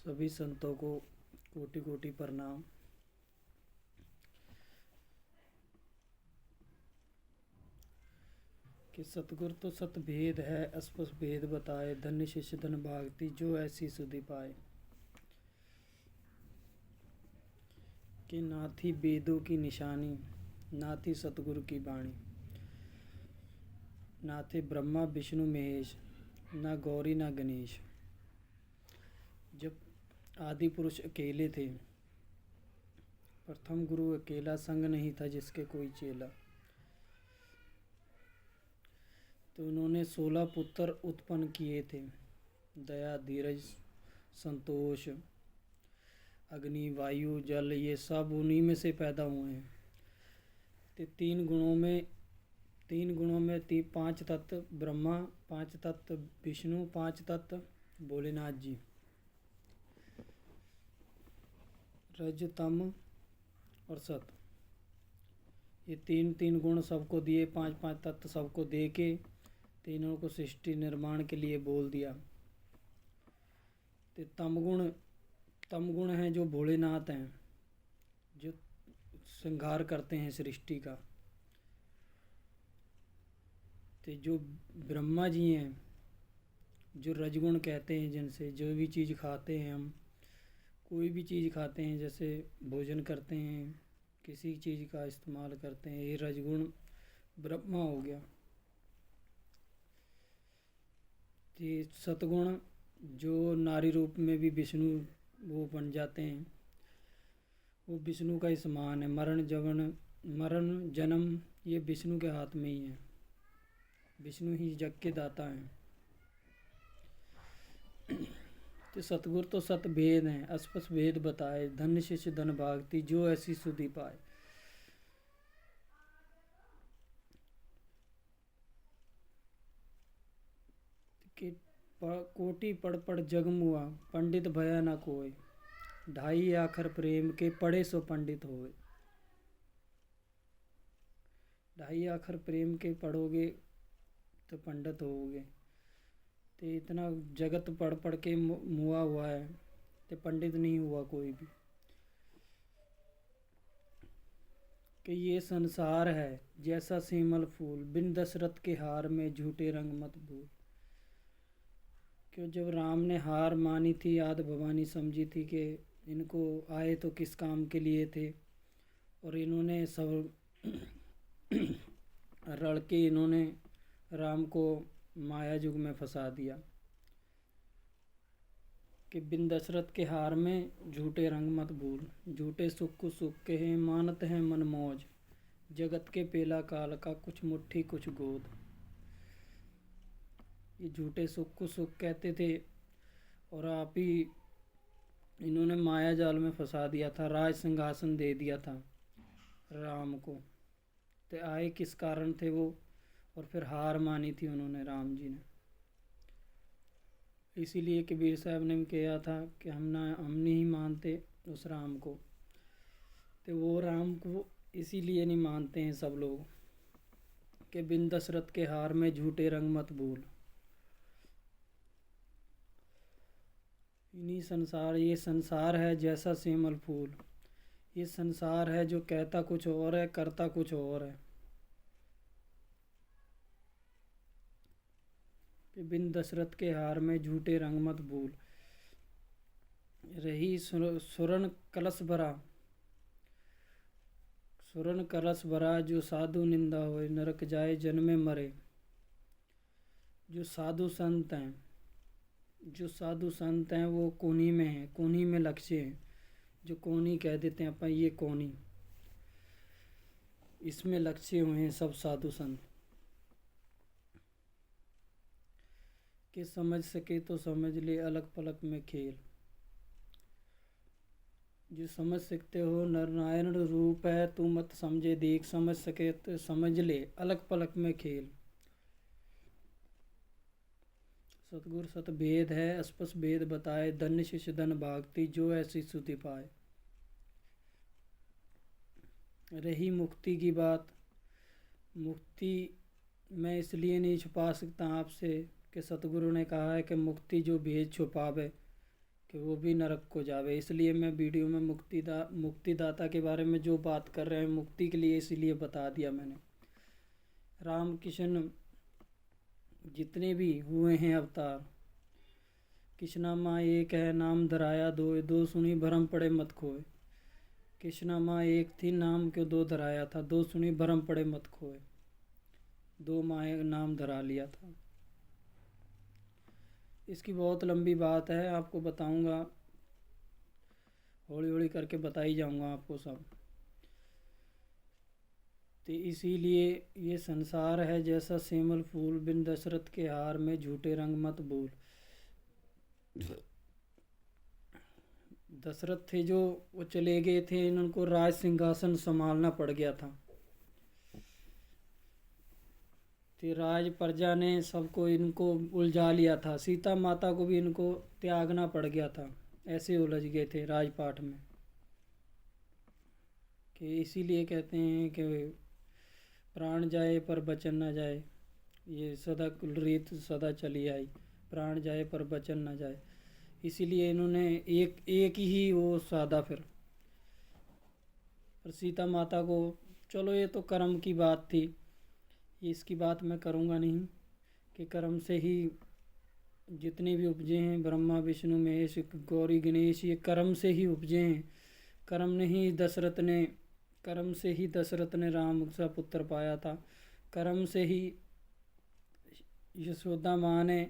सभी संतों को कोटि कोटि प्रणाम। कि सतगुर तो सत भेद है, स्पष्ट भेद बताए, धन्य शिष्य धन भागती जो ऐसी सुधि पाए। कि ना थी वेदों की निशानी, ना थी सतगुरु की वाणी, ना थे ब्रह्मा विष्णु महेश, ना गौरी ना गणेश। जब आदि पुरुष अकेले थे, प्रथम गुरु अकेला, संग नहीं था जिसके कोई चेला। तो उन्होंने 16 पुत्र उत्पन्न किए थे। दया, धीरज, संतोष, अग्नि, वायु, जल, ये सब उन्हीं में से पैदा हुए हैं। तो तीन गुणों में 5 तत्व ब्रह्मा, 5 तत्व विष्णु, 5 तत्व भोलेनाथ जी। रज, तम और सत, ये तीन गुण सबको दिए, 5 तत्व सबको दे के तीनों को सृष्टि निर्माण के लिए बोल दिया। तो तम गुण हैं जो भोलेनाथ हैं, जो श्रृंगार करते हैं सृष्टि का। तो जो ब्रह्मा जी हैं, जो रजगुण कहते हैं, जिनसे जो भी चीज़ खाते हैं, हम कोई भी चीज़ खाते हैं, जैसे भोजन करते हैं, किसी चीज़ का इस्तेमाल करते हैं, ये रजगुण ब्रह्मा हो गया। ये सतगुण जो नारी रूप में भी विष्णु वो बन जाते हैं, वो विष्णु का ही समान है। मरण जन्म ये विष्णु के हाथ में ही है, विष्णु ही जग के दाता हैं। तो सतगुर तो सत भेद हैं, स्पष्ट भेद बताए, धन्य शिष्य धन भागती जो ऐसी सुधि पाए। कि कोटि पढ़ जग मुआ, पंडित भया न कोय, ढाई आखर प्रेम के पढ़े सो पंडित होए। ढाई आखर प्रेम के पढ़ोगे तो पंडित होगे। तो इतना जगत पढ़ के मुआ हुआ है, तो पंडित नहीं हुआ कोई भी। कि ये संसार है जैसा सेमल फूल, बिन दशरथ के हार में झूठे रंग मत भूल। क्यों जब राम ने हार मानी थी, आद भवानी समझी थी कि इनको आए तो किस काम के लिए थे, और इन्होंने सब रल के इन्होंने राम को माया युग में फंसा दिया। कि बिन दशरथ के हार में झूठे रंग मत भूल, झूठे सुख को सुख के हैं, मानत हैं मन मौज, जगत के पेला काल का कुछ मुट्ठी कुछ गोद। ये झूठे सुख को सुख कहते थे, और आप ही इन्होंने माया जाल में फंसा दिया था, राज सिंहासन दे दिया था राम को। तो आए किस कारण थे वो, और फिर हार मानी थी उन्होंने राम जी ने। इसीलिए कबीर साहब ने भी कहा था कि हम नहीं मानते उस राम को। तो वो राम को इसीलिए नहीं मानते हैं सब लोग कि बिन दशरथ के हार में झूठे रंग मत भूल। इन्हीं संसार, ये संसार है जैसा सेमल फूल, ये संसार है जो कहता कुछ और है, करता कुछ और है। कि बिन दशरथ के हार में झूठे रंग मत भूल। रही सुरन कलश भरा, जो साधु निंदा होए, नरक जाए जन्मे मरे। जो साधु संत हैं वो कोनी में हैं, कोनी में लक्ष्य हैं, जो कोनी कह देते हैं अपन, ये कोनी, इसमें लक्ष्य हुए हैं सब साधु संत। कि समझ सके तो समझ ले अलग पलक में खेल। जो समझ सकते हो नर नारायण रूप है, तू मत समझे देख, समझ सके तो समझ ले अलग पलक में खेल। सतगुर सत भेद है, स्पष्ट भेद बताए, धन्य शिष्य धन भागती जो ऐसी सुधि पाए। रही मुक्ति की बात, मुक्ति मैं इसलिए नहीं छुपा सकता आपसे कि सतगुरु ने कहा है कि मुक्ति जो भेद छुपावे, कि वो भी नरक को जावे। इसलिए मैं वीडियो में मुक्तिदाता के बारे में जो बात कर रहे हैं मुक्ति के लिए, इसीलिए बता दिया मैंने। रामकृष्ण जितने भी हुए हैं अवतार, कृष्णा माँ एक है नाम धराया दो, दो सुनी भरम पड़े मत खोए। कृष्णा माँ एक थी नाम क्यों दो धराया था, दो सुनी भरम पड़े मत खोए। दो माँ नाम धरा लिया था। इसकी बहुत लंबी बात है, आपको बताऊंगा, हौली हौली करके बताई जाऊंगा आपको सब। तो इसीलिए ये संसार है जैसा सेमल फूल, बिन दशरथ के हार में झूठे रंग मत भूल। दशरथ थे जो, वो चले गए थे, इनको राज सिंहासन संभालना पड़ गया था। तो राज प्रजा ने सबको इनको उलझा लिया था, सीता माता को भी इनको त्यागना पड़ गया था। ऐसे उलझ गए थे राजपाट में कि इसीलिए कहते हैं कि प्राण जाए पर वचन न जाए। ये सदा रीत सदा चली आई, प्राण जाए पर वचन न जाए। इसीलिए इन्होंने एक ही वो साधा फिर। पर सीता माता को, चलो ये तो कर्म की बात थी, इसकी बात मैं करूँगा नहीं कि कर्म से ही जितने भी उपजे हैं, ब्रह्मा विष्णु महेश गौरी गणेश, ये कर्म से ही उपजे हैं। कर्म से ही दशरथ ने राम सा पुत्र पाया था। कर्म से ही यशोदा माँ ने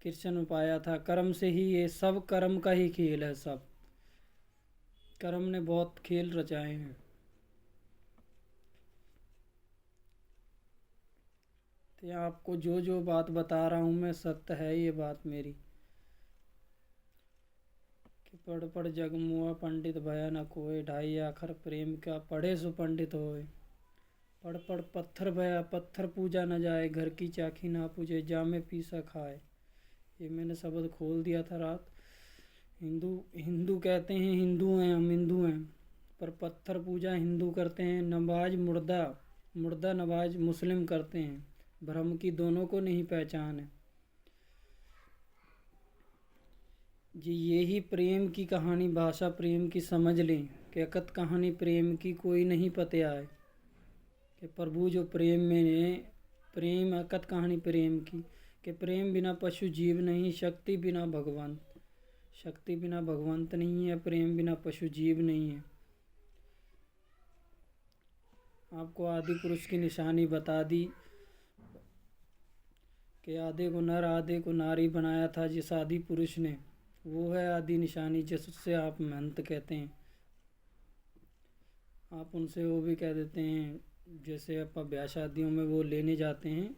कृष्ण पाया था। कर्म से ही, ये सब कर्म का ही खेल है। सब कर्म ने बहुत खेल रचाए हैं। तो आपको जो जो बात बता रहा हूँ मैं, सत्य है ये बात मेरी। कि पढ़ पढ़ जग मुआ पंडित भया न कोय, ढाई आखर प्रेम का पढ़े सो पंडित होए। पढ़ पढ़ पत्थर भया पत्थर पूजा न जाए, घर की चाखी ना पूजे जामे पीसा खाए। ये मैंने शब्द खोल दिया था रात। हिंदू कहते हैं हिंदू हैं, हम हिंदू हैं, पर पत्थर पूजा हिंदू करते हैं। नमाज मुर्दा नमाज मुस्लिम करते हैं। भ्रम की दोनों को नहीं पहचान है जी। यही प्रेम की कहानी, भाषा प्रेम की समझ लें कि अकत कहानी प्रेम की कोई नहीं पते आए। कि प्रभु जो प्रेम में, प्रेम अकत कहानी प्रेम की, कि प्रेम बिना पशु जीव नहीं, शक्ति बिना भगवंत नहीं है, प्रेम बिना पशु जीव नहीं है। आपको आदि पुरुष की निशानी बता दी कि आधे को नर आधे को नारी बनाया था जिस आदि पुरुष ने, वो है आदि निशानी, जिससे आप महंत कहते हैं। आप उनसे वो भी कह देते हैं, जैसे आप ब्याह शादियों में वो लेने जाते हैं,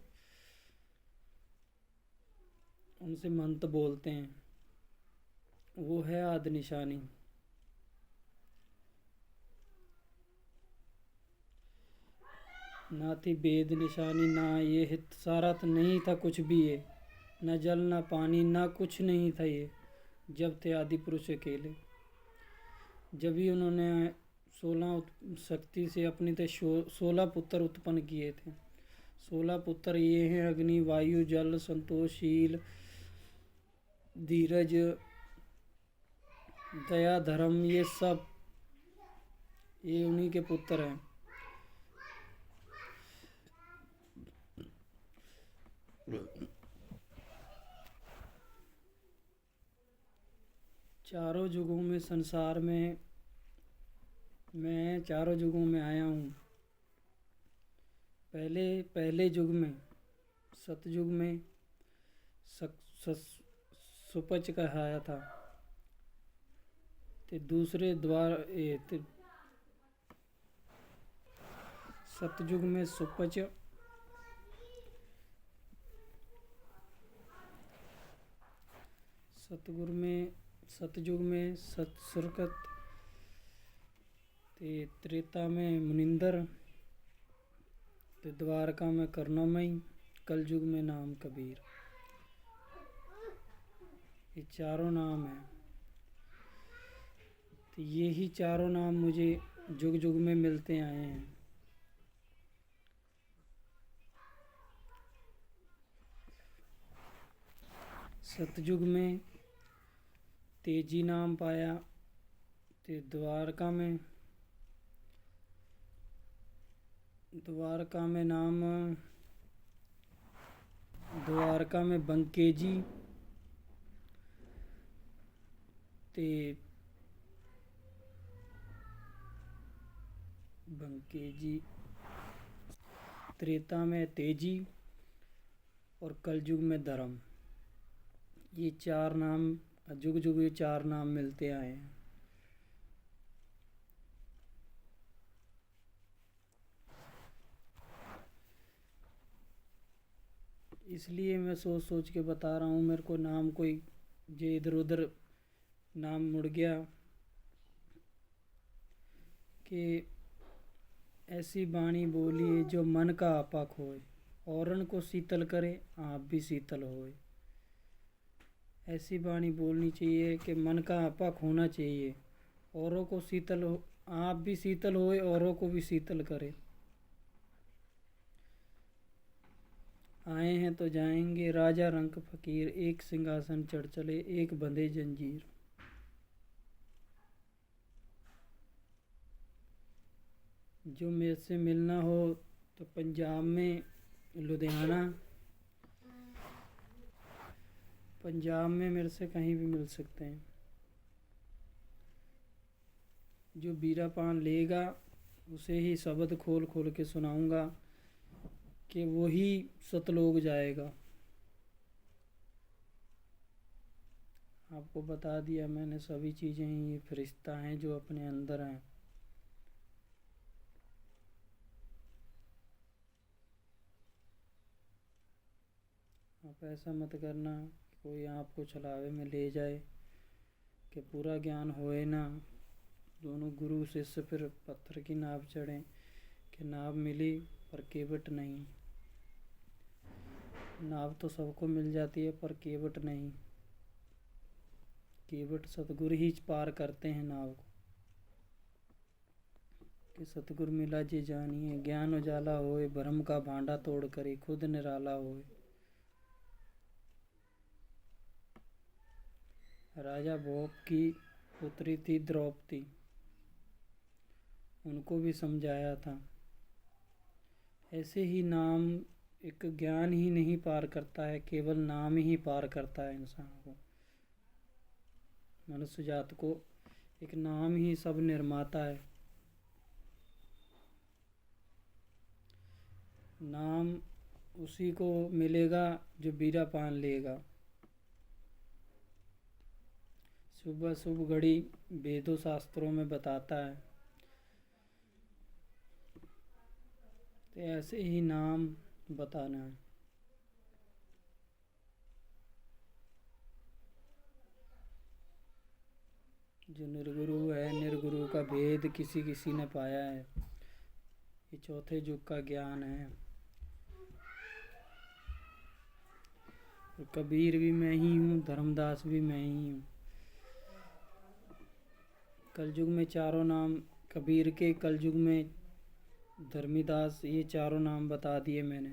उनसे मंत बोलते हैं, वो है आदि निशानी। ना थी वेद निशानी ना ये हित सारा, तो नहीं था कुछ भी ये, न जल न पानी ना कुछ नहीं था ये। जब थे आदि पुरुष अकेले, जब ही उन्होंने 16 शक्ति से अपने थे 16 पुत्र उत्पन्न किए थे। 16 पुत्र ये हैं अग्नि वायु जल संतोषशील धीरज दया धर्म, ये सब ये उन्हीं के पुत्र हैं। चारों युगों में संसार में, मैं चारों युगों में आया हूँ। पहले युग में, सतयुग में सुपच कहाया था। ते दूसरे द्वार सतयुग में सुपच, सतयुग में सतसुरकत, ते त्रेता में मुनिंदर, ते द्वारका में करुणामयी, कलयुग में नाम कबीर। ये चारों नाम हैं। तो ये ही चारों नाम मुझे जुग जुग में मिलते आए हैं। सतयुग में तेजी नाम पाया ते द्वारका में नाम द्वारका में बंकेजी ते बंकेजी, त्रेता में तेजी और कलयुग में धर्म। ये चार नाम जुग जुग ये चार नाम मिलते आए हैं। इसलिए मैं सोच सोच के बता रहा हूँ। मेरे को नाम कोई जो इधर उधर नाम मुड़ गया कि ऐसी बाणी बोलिए जो मन का आपा खोए, औरन को शीतल करे आप भी शीतल होए। ऐसी बाणी बोलनी चाहिए कि मन का आपा खोना चाहिए, औरों को शीतल हो, आप भी शीतल होए, औरों को भी शीतल करे। आए हैं तो जाएंगे राजा रंक फकीर, एक सिंहासन चढ़ चले एक बंधे जंजीर। जो मेरे से मिलना हो तो पंजाब में लुधियाना, पंजाब में मेरे से कहीं भी मिल सकते हैं। जो बीरा पान लेगा उसे ही शब्द खोल खोल के सुनाऊंगा कि वो ही सतलोक जाएगा। आपको बता दिया मैंने सभी चीज़ें, ये फरिश्ता हैं जो अपने अंदर हैं। आप ऐसा मत करना कोई आपको छलावे में ले जाए कि पूरा ज्ञान होए ना, दोनों गुरु शिष्य फिर पत्थर की नाव चढ़े कि नाव मिली पर केवट नहीं। नाव तो सबको मिल जाती है पर केवट नहीं। केवट सतगुरु ही पार करते हैं नाव को। कि सतगुरु मिला जे जानिए, ज्ञान उजाला होए, भ्रम का भांडा तोड़ करे खुद निराला होए। राजा भोप की पुत्री थी द्रौपदी, उनको भी समझाया था। ऐसे ही नाम एक ज्ञान ही नहीं पार करता है, केवल नाम ही पार करता है इंसान को, मनुष्य जात को। एक नाम ही सब निर्माता है। नाम उसी को मिलेगा जो बीरा पान लेगा। सुबह शुभ घड़ी वेदों शास्त्रों में बताता है। तो ऐसे ही नाम बताना है। जो निर्गुरु है, निर्गुरु का भेद किसी किसी ने पाया है। ये चौथे युग का ज्ञान है। कबीर भी मैं ही हूँ, धर्मदास भी मैं ही हूँ। कलयुग में चारों नाम कबीर के, कलयुग में धर्मीदास, ये चारों नाम बता दिए मैंने।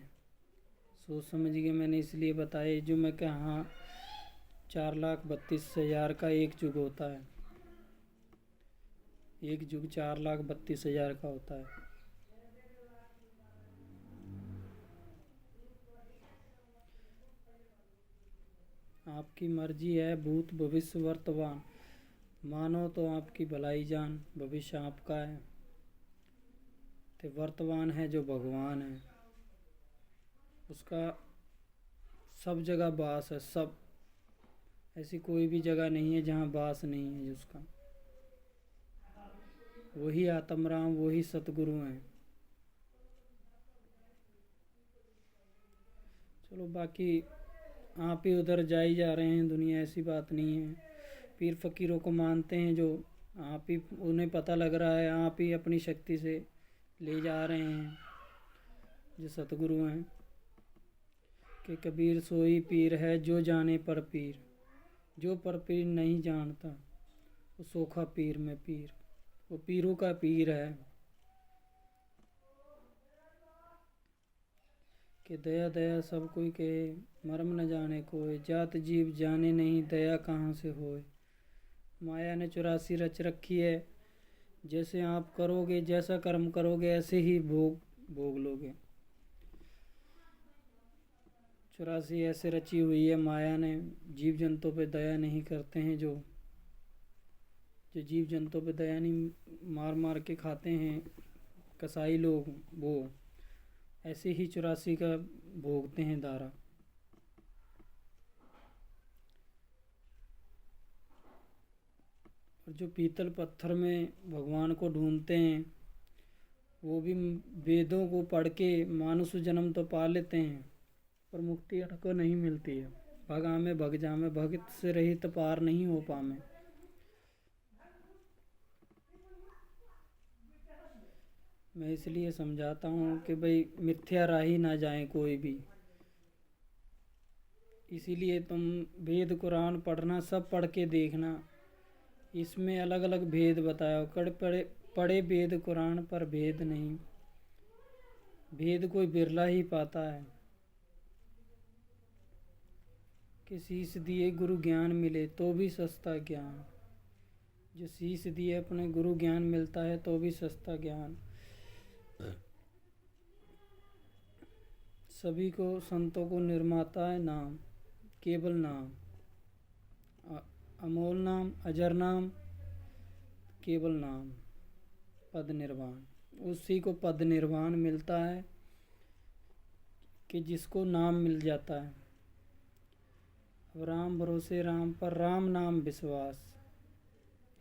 सोच समझ के मैंने इसलिए बताए। जो मैं कहा 4,32,000 का एक युग होता है। एक युग 4,32,000 का होता है। आपकी मर्जी है, भूत भविष्य वर्तमान। मानो तो आपकी भलाई जान, भविष्य आपका है। तो वर्तमान है जो भगवान है, उसका सब जगह वास है। सब, ऐसी कोई भी जगह नहीं है जहाँ वास नहीं है उसका। वही आत्मराम, वही सतगुरु हैं। चलो बाकी आप ही उधर जा ही जा रहे हैं, दुनिया ऐसी बात नहीं है। पीर फकीरों को मानते हैं जो, आप ही उन्हें पता लग रहा है, आप ही अपनी शक्ति से ले जा रहे हैं। जो सतगुरु हैं कि कबीर सोई पीर है जो जाने पर पीर, जो पर पीर नहीं जानता वो सोखा पीर में पीर। वो पीरों का पीर है कि दया दया सब कोई कहे, मर्म न जाने कोई, जात जीव जाने नहीं दया कहाँ से होए। माया ने 84 रच रखी है। जैसे आप करोगे, जैसा कर्म करोगे, ऐसे ही भोग भोग लोगे। 84 ऐसे रची हुई है माया ने। जीव जंतु पे दया नहीं करते हैं जो जो जीव जंतु पे दया नहीं, मार मार के खाते हैं कसाई लोग, वो ऐसे ही 84 का भोगते हैं दारा। और जो पीतल पत्थर में भगवान को ढूंढते हैं, वो भी वेदों को पढ़ के मानुष जन्म तो पा लेते हैं, पर मुक्ति उनको नहीं मिलती है। भगा में भग जा में, भगत से रहित पार नहीं हो पामे। मैं इसलिए समझाता हूँ कि भाई मिथ्या राही ना जाए कोई भी। इसीलिए तुम वेद कुरान पढ़ना, सब पढ़ के देखना, इसमें अलग अलग भेद बताया। पढ़े वेद कुरान पर भेद नहीं, भेद कोई बिरला ही पाता है। कि शीश दिए गुरु ज्ञान मिले तो भी सस्ता ज्ञान, जो शीश दिए अपने गुरु ज्ञान मिलता है तो भी सस्ता ज्ञान। सभी को संतों को निर्माता है नाम, केवल नाम, अमोल नाम, अजर नाम, केवल नाम, पद निर्वाण। उसी को पद निर्वाण मिलता है कि जिसको नाम मिल जाता है। अब राम भरोसे राम पर, राम नाम विश्वास।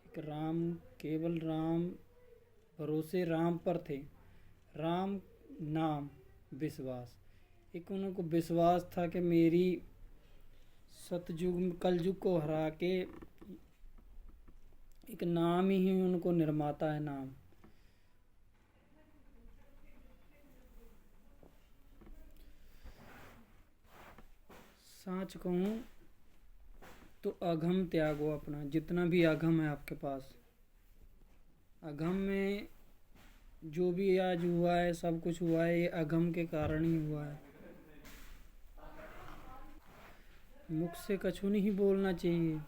एक राम, केवल राम भरोसे राम पर थे, राम नाम विश्वास। एक उनको विश्वास था कि मेरी सतयुग कलयुग को हरा के एक नाम ही उनको निर्माता है नाम। सच कहूँ तो अघम त्यागो अपना, जितना भी अघम है आपके पास। अघम में जो भी आज हुआ है, सब कुछ हुआ है, ये अघम के कारण ही हुआ है। मुख से कछु नहीं बोलना चाहिए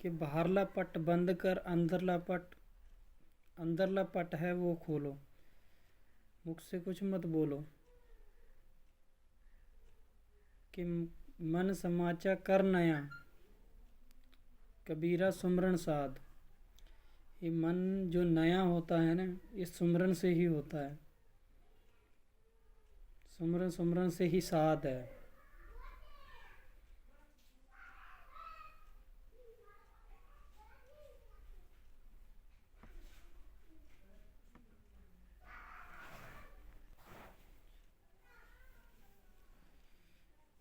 कि बाहरला पट बंद कर, अंदरला पट है वो खोलो। मुख से कुछ मत बोलो कि मन समाचा कर नया, कबीरा सुमरन साध। ये मन जो नया होता है ना, ये सुमरन से ही होता है। सुमरन सुमरन से ही साध है।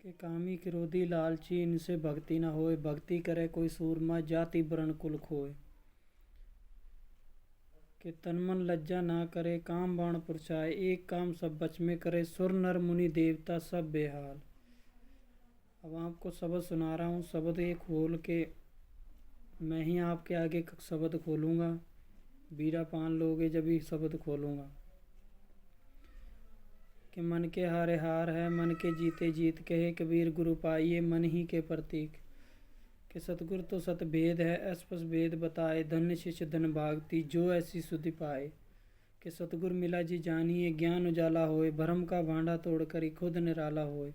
कि कामी क्रोधी लालची इनसे भक्ति न होए, भक्ति करे कोई सूरमा जाति वर्ण कुल खोए। कि तन मन लज्जा ना करे, काम बाण पुरछाए, एक काम सब बच में करे, सुर नर मुनि देवता सब बेहाल। अब आपको शब्द सुना रहा हूँ, शब्द ये खोल के मैं ही आपके आगे शब्द खोलूँगा, बीरा पान लोगे जब ही शब्द खोलूँगा। कि मन के हारे हार है, मन के जीते जीत, कहे कबीर गुरु पाइये मन ही के प्रतीक। कि सतगुर तो सत भेद है, स्पष्ट भेद बताए, धन्य शिष्य धन भागती जो ऐसी सुधि पाए। कि सतगुर मिला जी जानिए, ज्ञान उजाला होए, भरम का भांडा तोड़कर खुद निराला होए।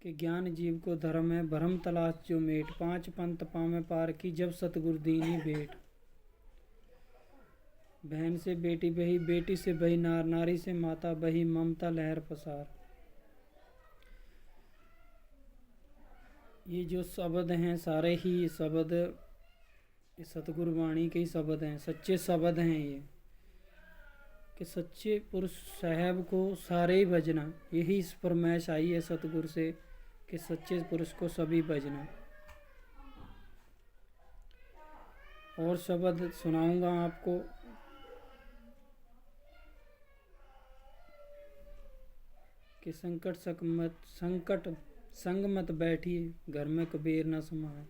कि ज्ञान जीव को धर्म है, भरम तलाश जो मेट, पांच पंथ पावे पार की जब सतगुर दीनी भेंट। बहन से बेटी बही, बेटी से बही नार, नारी से माता बही, ममता लहर पसार। ये जो शब्द हैं सारे ही शब्द सतगुरु वाणी के ही शब्द हैं, सच्चे शब्द हैं ये। कि सच्चे पुरुष साहब को सारे ही भजना, यही इस फरमाइश आई है सतगुरु से कि सच्चे पुरुष को सभी भजना। और शब्द सुनाऊंगा आपको। कि संकट संग मत बैठिए, घर में कबीर न समाए।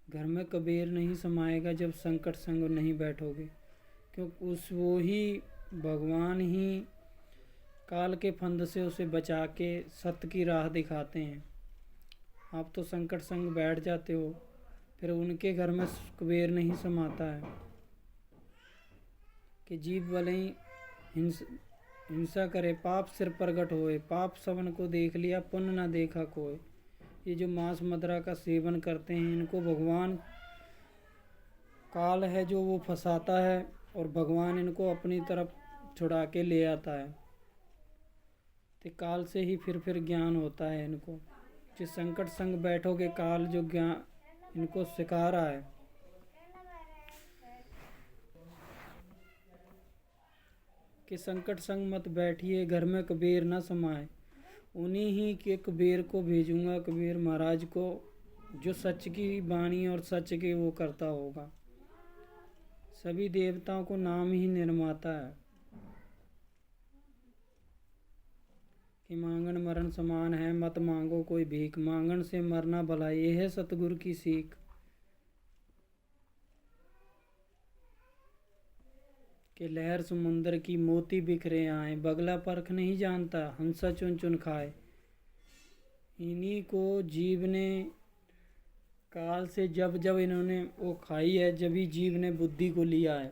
घर में कबीर नहीं समाएगा जब संकट संग नहीं बैठोगे, क्योंकि वो ही भगवान ही काल के फंद से उसे बचा के सत्य की राह दिखाते हैं। आप तो संकट संग बैठ जाते हो, फिर उनके घर में कुबेर नहीं समाता है कि जीव भले ही हिंसा करे, पाप सिर प्रगट होए, पाप सबन को देख लिया, पुण्य न देखा कोई। ये जो मांस मदिरा का सेवन करते हैं, इनको भगवान काल है जो वो फंसाता है और भगवान इनको अपनी तरफ छुड़ा के ले आता है। तो काल से ही फिर ज्ञान होता है इनको। जिस संकट संग बैठोगे, काल जो ज्ञान इनको सिखा रहा है कि संकट संग मत बैठिए, घर में कबीर न समाए। उन्हीं ही के कबीर को भेजूंगा, कबीर महाराज को, जो सच की वाणी और सच के वो करता होगा। सभी देवताओं को नाम ही निर्माता है कि मांगन मरण समान है, मत मांगो कोई भीख, मांगन से मरना भला, ये है सतगुरु की सीख। कि लहर समुंदर की मोती बिखरे आए, बगला परख नहीं जानता, हंसा चुन चुन खाए। इन्हीं को जीव ने काल से जब जब इन्होंने वो खाई है, जब ही जीव ने बुद्धि को लिया है।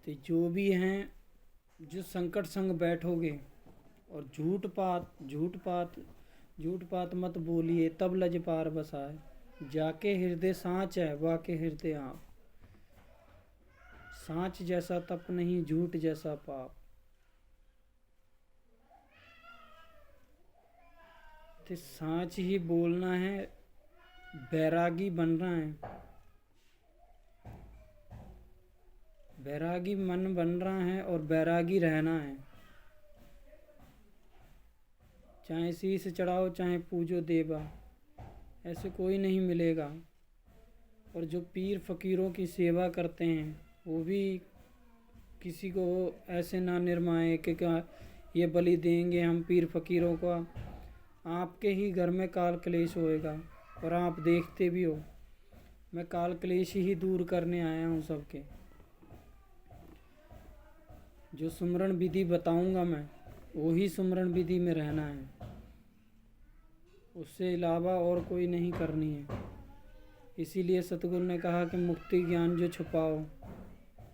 तो जो भी हैं, जो संकट संग बैठोगे और झूठ पात मत बोलिए, तब लज पार बसाए। जाके हृदय सांच है, वाके हृदय आप। सांच जैसा तप नहीं, झूठ जैसा पाप। तो सांच ही बोलना है, बैरागी बनना है, बैरागी मन बन रहा है और बैरागी रहना है। चाहे शीश चढ़ाओ, चाहे पूजो देवा, ऐसे कोई नहीं मिलेगा। और जो पीर फकीरों की सेवा करते हैं, वो भी किसी को ऐसे ना निर्माए कि क्या ये बलि देंगे हम पीर फकीरों को। आपके ही घर में काल क्लेश होएगा, और आप देखते भी हो। मैं काल क्लेश ही दूर करने आया हूँ सबके। जो सुमरण विधि बताऊंगा मैं, वही सुमरण विधि में रहना है, उससे अलावा और कोई नहीं करनी है। इसीलिए सतगुरु ने कहा कि मुक्ति ज्ञान जो छुपाओ,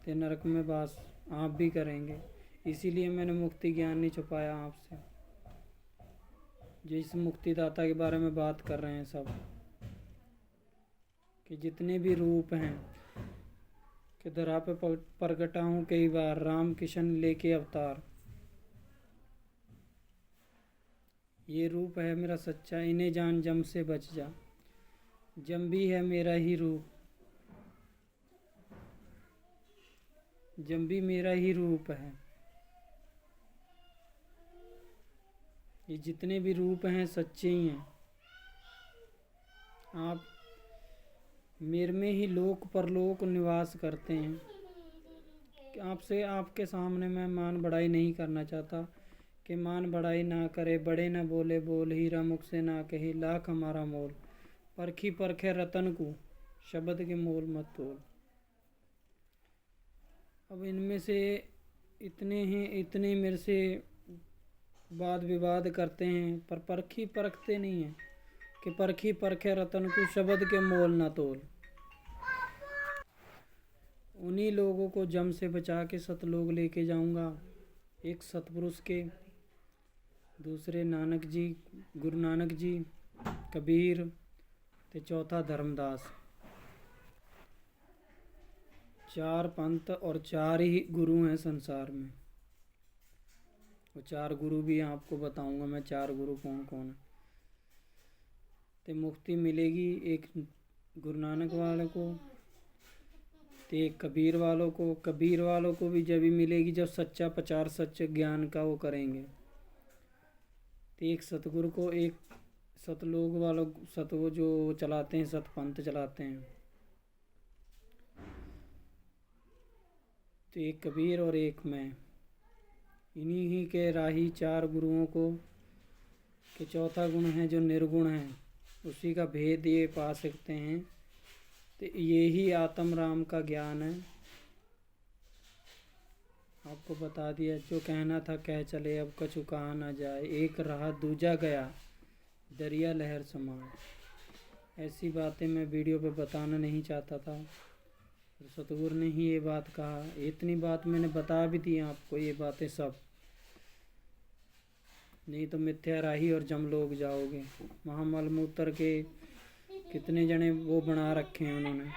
ते नरक में वास आप भी करेंगे। इसीलिए मैंने मुक्ति ज्ञान नहीं छुपाया आपसे। जिस मुक्तिदाता के बारे में बात कर रहे हैं सब, कि जितने भी रूप हैं, कि धरा पे प्रगटा हूँ कई बार, राम किशन लेके अवतार। ये रूप है मेरा सच्चा, इन्हें जान जम से बच जा। जम भी है मेरा ही रूप, जम भी मेरा ही रूप है। ये जितने भी रूप हैं सच्चे ही हैं। आप मेरे में ही लोक परलोक निवास करते हैं। आपसे आपके सामने मैं मान बढ़ाई नहीं करना चाहता कि मान बढ़ाई ना करे, बड़े न बोले बोल, हीरा मुख से ना कहे, लाख हमारा मोल। परखी परखे रतन को, शब्द के मोल मत तोल। अब इनमें से इतने हैं, इतने मेरे से वाद विवाद करते हैं, पर परखी परखते नहीं हैं कि परखी परखे रतन को, शब्द के मोल ना तोल। उन्हीं लोगों को जम से बचा के सतलोक लेके जाऊंगा। एक सतपुरुष के, दूसरे नानक जी, गुरु नानक जी, कबीर, ते चौथा धर्मदास। 4 पंथ और 4 ही गुरु हैं संसार में। वो 4 गुरु भी आपको बताऊंगा मैं, 4 गुरु कौन कौन है। ते मुक्ति मिलेगी एक गुरु नानक वाले को, ते एक कबीर वालों को। कबीर वालों को भी जब भी मिलेगी जब सच्चा प्रचार, सच्चे ज्ञान का वो करेंगे। तो एक सतगुरु को, एक सतलोक वालों, वो जो चलाते हैं, सतपंथ चलाते हैं। तो एक कबीर और एक मैं, इन्हीं ही के राही 4 गुरुओं को, कि चौथा गुण है जो निर्गुण है, उसी का भेद ये पा सकते हैं। तो ये ही आत्म राम का ज्ञान है। आपको बता दिया, जो कहना था कह चले, अब कछु कहा ना जाए, एक रहा दूजा गया, दरिया लहर समाए। ऐसी बातें मैं वीडियो पे बताना नहीं चाहता था, और सतगुरु ने ही ये बात कहा। इतनी बात मैंने बता भी दी आपको, ये बातें सब, नहीं तो मिथ्या राही और जमलोक जाओगे। वहाँ मलमूत्र के कितने जने वो बना रखे हैं उन्होंने,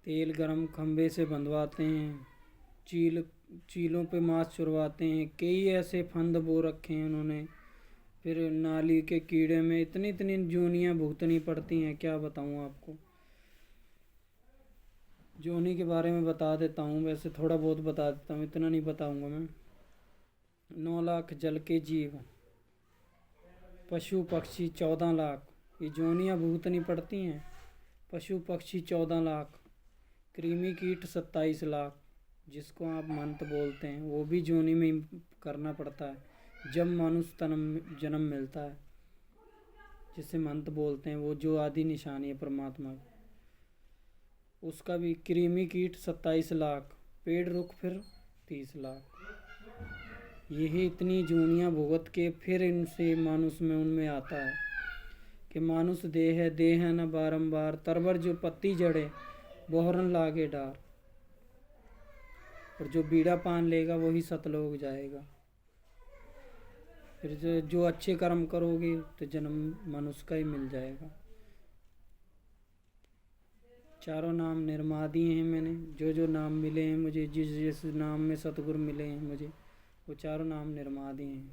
तेल गरम खंबे से बंधवाते हैं, चीलों पे मांस चुरवाते हैं, कई ऐसे फंद बो रखे हैं उन्होंने। फिर नाली के कीड़े में इतनी इतनी जूनियाँ भुगतनी पड़ती हैं, क्या बताऊँ आपको। जोनी के बारे में बता देता हूँ, वैसे थोड़ा बहुत बता देता हूँ, इतना नहीं बताऊँगा मैं। 9 लाख जल के जीव, पशु पक्षी 14 लाख, ये जोनियाँ भुगतनी पड़ती हैं। पशु पक्षी 14 लाख, कृमि कीट 27 लाख, जिसको आप मंत्र बोलते हैं, वो भी जोनी में करना पड़ता है जब मनुष्य जन्म मिलता है, जिसे मंत्र बोलते हैं, वो जो आदि निशानी है परमात्मा की, उसका भी कृमि कीट 27 लाख, पेड़ रुख फिर 30 लाख। यही इतनी जूनियाँ भुगत के फिर इनसे मानुष में उनमें आता है कि मानुष देह न बारंबार, तरबर जो पत्ती जड़े बोहरन लागे डार, और जो बीड़ा पान लेगा वही सतलोक जाएगा। फिर जो अच्छे कर्म करोगे तो जन्म मनुष्य का ही मिल जाएगा। चारों नाम निर्मा दिए हैं मैंने, जो जो नाम मिले हैं मुझे, जिस जिस नाम में सतगुरु मिले हैं मुझे, वो चारों नाम निर्मा दिए हैं।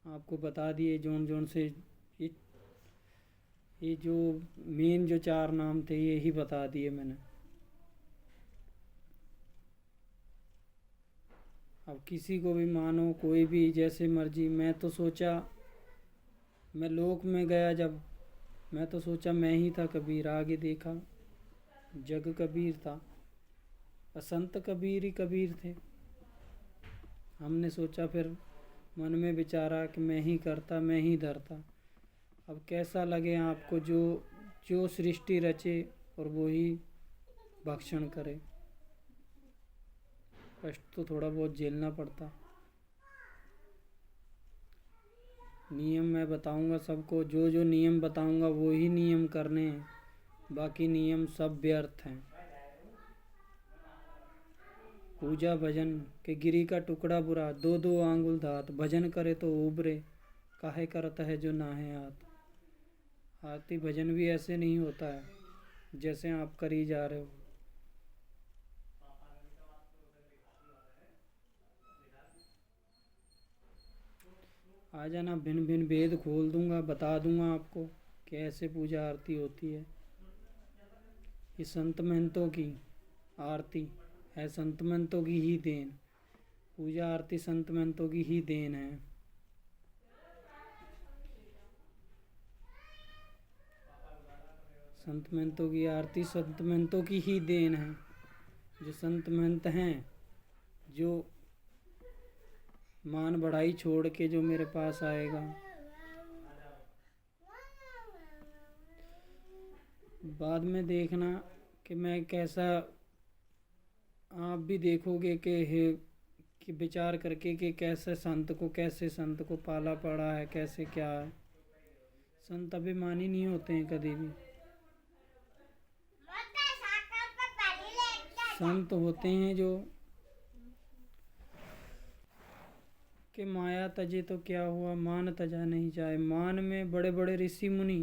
आपको बता दिए जोन जोन से, ये जो मेन जो 4 नाम थे ये ही बता दिए मैंने। अब किसी को भी मानो, कोई भी जैसे मर्जी। मैं तो सोचा, मैं लोक में गया जब, मैं तो सोचा मैं ही था कबीर, आगे देखा जग कबीर था, असंत कबीर ही कबीर थे। हमने सोचा, फिर मन में विचारा कि मैं ही करता, मैं ही धरता। अब कैसा लगे आपको, जो सृष्टि रचे और वो ही भक्षण करे। कष्ट तो थोड़ा बहुत झेलना पड़ता। नियम मैं बताऊंगा सबको, जो जो नियम बताऊंगा वो ही नियम करने हैं, बाकी नियम सब व्यर्थ हैं। पूजा भजन के गिरी का टुकड़ा बुरा, 2 आंगुल धात, भजन करे तो उबरे, काहे करता है जो नाहे आत। आरती भजन भी ऐसे नहीं होता है जैसे आप करी जा रहे हो। आ जाना, भिन्न भिन्न भेद खोल दूंगा, बता दूंगा आपको कि ऐसे पूजा आरती होती है। ये संत महंतों की आरती है, संत महंतों की ही देन। पूजा आरती संत महंतों की ही देन है। संत महंतों की आरती संत महंतों की ही देन है। जो संत महंत हैं, जो मान बढ़ाई छोड़ के जो मेरे पास आएगा, बाद में देखना कि मैं कैसा, आप भी देखोगे कि विचार करके कि कैसे संत को पाला पड़ा है, कैसे क्या है। संत अभिमानी नहीं होते हैं कभी भी। संत होते हैं जो कि माया तजे तो क्या हुआ, मान तजा नहीं जाए। मान में बड़े बड़े ऋषि मुनि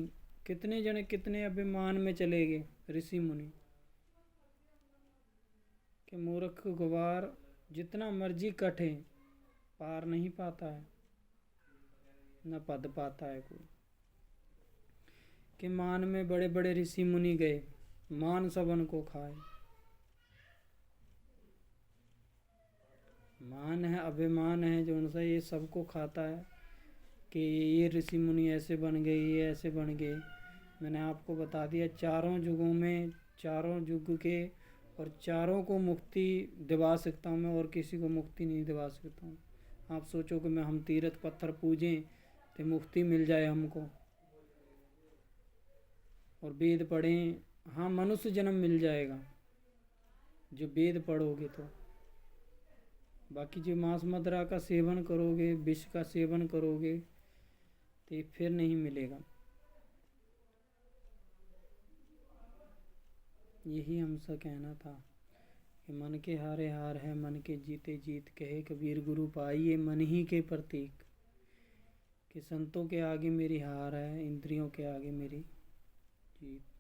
कितने जने, कितने अभिमान में चले गए ऋषि मुनि, कि मूर्ख गवार जितना मर्जी कटे पार नहीं पाता है, न पद पाता है कोई। कि मान में बड़े बड़े ऋषि मुनि गए, मान सबन को खाए। मान है, अभिमान है जो उनसे ये सबको खाता है कि ये ऋषि मुनि ऐसे बन गए, ये ऐसे बन गए। मैंने आपको बता दिया, चारों युगों में, चारों युग के और चारों को मुक्ति दिवा सकता हूँ मैं, और किसी को मुक्ति नहीं दिवा सकता हूँ। आप सोचो कि हम तीर्थ पत्थर पूजें तो मुक्ति मिल जाए हमको, और वेद पढ़ें, हाँ मनुष्य जन्म मिल जाएगा, जो वेद पढ़ोगे तो। बाकी जो मांस मदिरा का सेवन करोगे, विष का सेवन करोगे, तो ये फिर नहीं मिलेगा। यही हमसे कहना था कि मन के हारे हार है, मन के जीते जीत। कहे कबीर गुरु पाइए मन ही के प्रतीक, कि संतों के आगे मेरी हार है, इंद्रियों के आगे मेरी जीत।